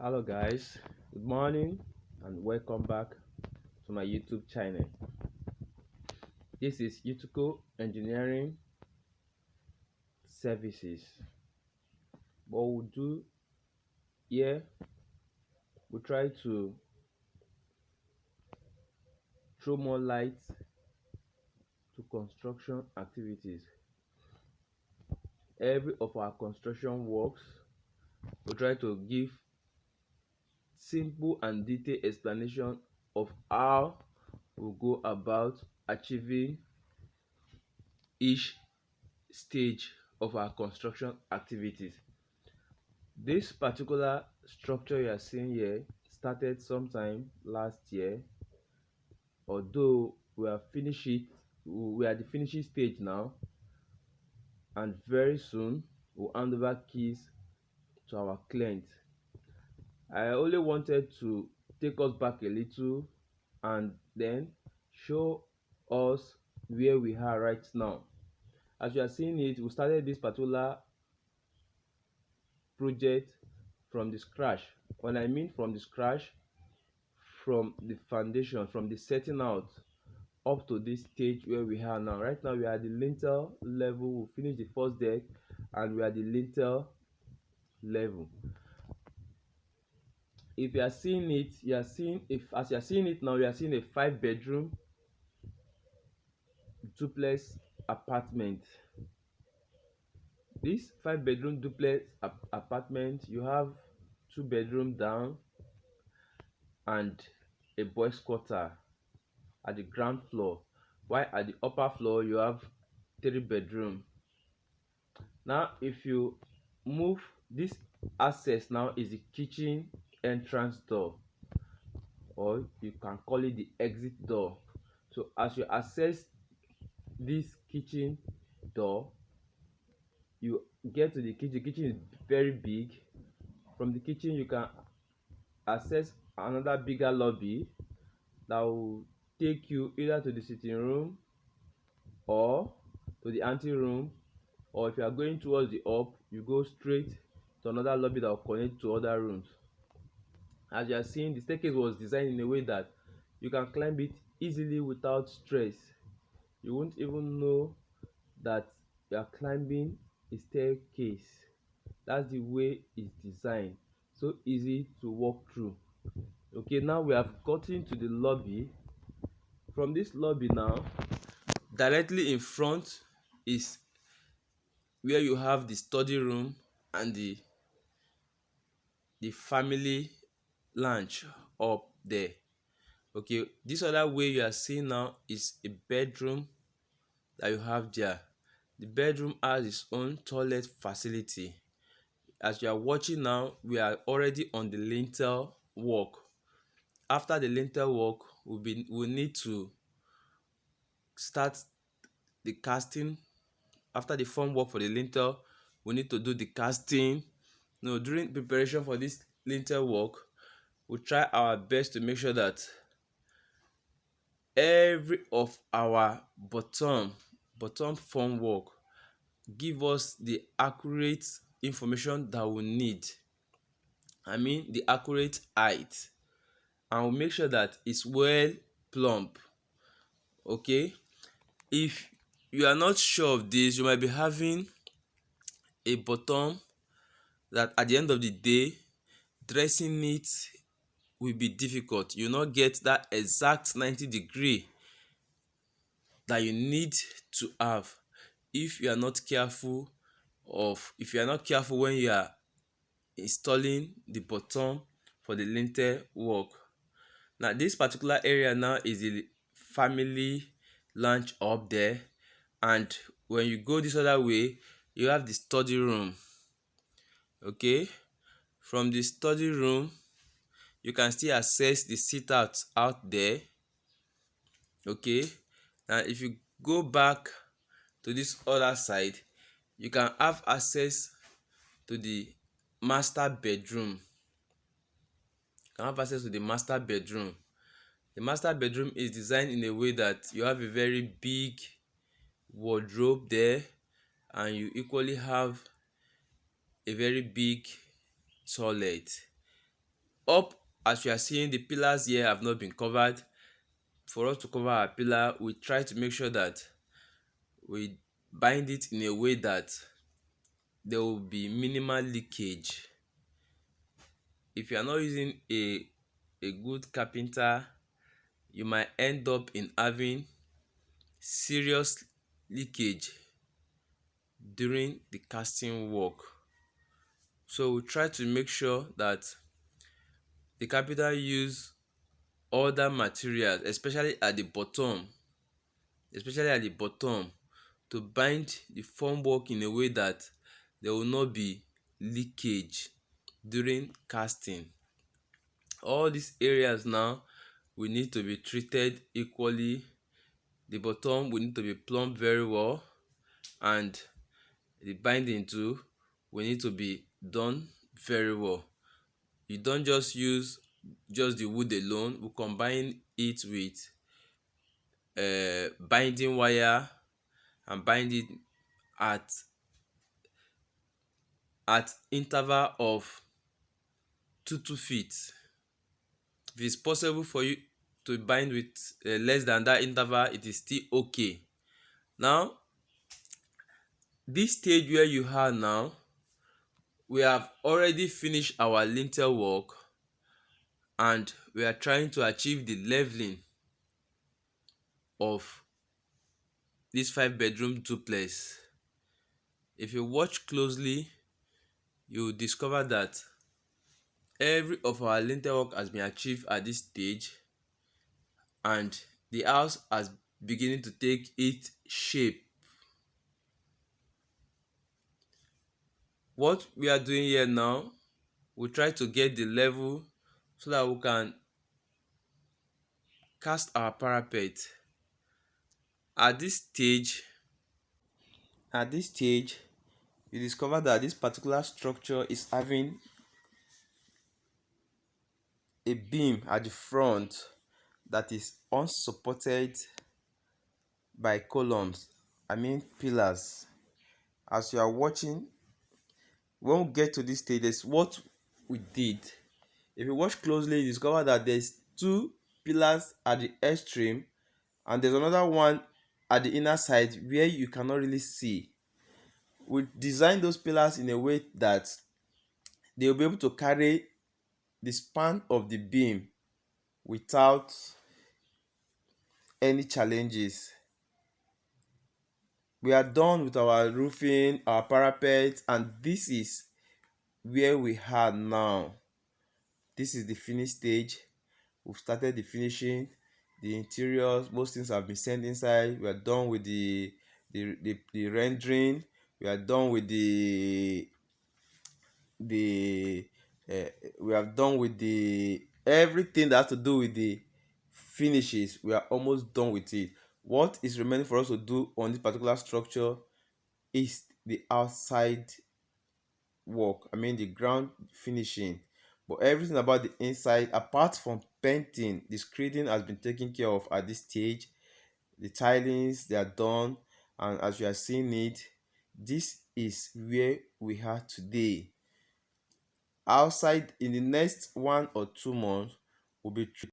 Hello guys, good morning and welcome back to my YouTube channel. This is Utico Engineering Services. What we do here, we try to throw more light to construction activities. Every of our construction works, we try to give simple and detailed explanation of how we go about achieving each stage of our construction activities. This particular structure you are seeing here started sometime last year, although we are the finishing stage now, and very soon we'll hand over keys to our client. I only wanted to take us back a little and then show us where we are right now. As you are seeing it, we started this particular project from the scratch. When I mean from the scratch, from the foundation, from the setting out up to this stage where we are now. Right now we are at the lintel level. We finished the first deck and we are at the lintel level. If you are seeing it, you are seeing, if as you are seeing it now, you are seeing a 5-bedroom duplex apartment. This 5-bedroom duplex apartment, you have 2 bedroom down and a boys quarter at the ground floor, while at the upper floor you have 3 bedroom. Now if you move this access, now is the kitchen entrance door, or you can call it the exit door. So as you access this kitchen door, you get to the kitchen. The kitchen is very big. From the kitchen you can access another bigger lobby that will take you either to the sitting room or to the ante room, or if you are going towards the up, you go straight to another lobby that will connect to other rooms. As you are seeing, the staircase was designed in a way that you can climb it easily without stress. You won't even know that you are climbing a staircase. That's the way it's designed, so easy to walk through. Okay, now we have gotten to the lobby. From this lobby now, directly in front is where you have the study room and the family lounge up there. Okay, this other way you are seeing now is a bedroom that you have there. The bedroom has its own toilet facility. As you are watching now, we are already on the lintel work. After the lintel work, we need to start the casting. After the form work for the lintel, we need to do the casting. During preparation for this lintel work, we try our best to make sure that every of our bottom form work give us the accurate information that we need. I mean the accurate height, and we make sure that it's well plumb. Okay, if you are not sure of this, you might be having a bottom that at the end of the day, dressing it will be difficult. You not get that exact 90-degree that you need to have if you are not careful when you are installing the bottom for the lintel work. Now this particular area now is the family lounge up there, and when you go this other way, you have the study room. Okay, from the study room you can still access the sit out there. Okay, now if you go back to this other side, you can have access to the master bedroom. The master bedroom is designed in a way that you have a very big wardrobe there, and you equally have a very big toilet. up, as you are seeing, the pillars here have not been covered. For us to cover our pillar, we try to make sure that we bind it in a way that there will be minimal leakage. If you are not using a good carpenter, you might end up in having serious leakage during the casting work. So we try to make sure that the carpenter use other materials, especially at the bottom, to bind the formwork in a way that there will not be leakage during casting. All these areas now will need to be treated equally. The bottom will need to be plumbed very well, and the binding too will need to be done very well. You don't just use just the wood alone. We combine it with binding wire and bind it at interval of 2 2 feet. If it's possible for you to bind with less than that interval, it is still okay. Now, this stage where you are now, we have already finished our lintel work, and we are trying to achieve the leveling of this 5 bedroom duplex. If you watch closely, you will discover that every of our lintel work has been achieved at this stage, and the house has beginning to take its shape. What we are doing here now, we try to get the level so that we can cast our parapet. At this stage, you discover that this particular structure is having a beam at the front that is unsupported by columns, I mean pillars. As you are watching, when we get to this stage, that's what we did. If you watch closely, you discover that there's two pillars at the extreme, and there's another one at the inner side where you cannot really see. We designed those pillars in a way that they will be able to carry the span of the beam without any challenges. We are done with our roofing, our parapet, and this is where we are now. This is the finished stage. We've started the finishing, the interiors, most things have been sent inside. We are done with the rendering. We are done with the uh, we have done with the everything that has to do with the finishes. We are almost done with it. What is remaining for us to do on this particular structure is the outside work, I mean the ground finishing. But everything about the inside, apart from painting, the screening has been taken care of at this stage. The tilings, they are done, and as you are seeing it, this is where we are today. Outside, in the next 1 or 2 months, we'll be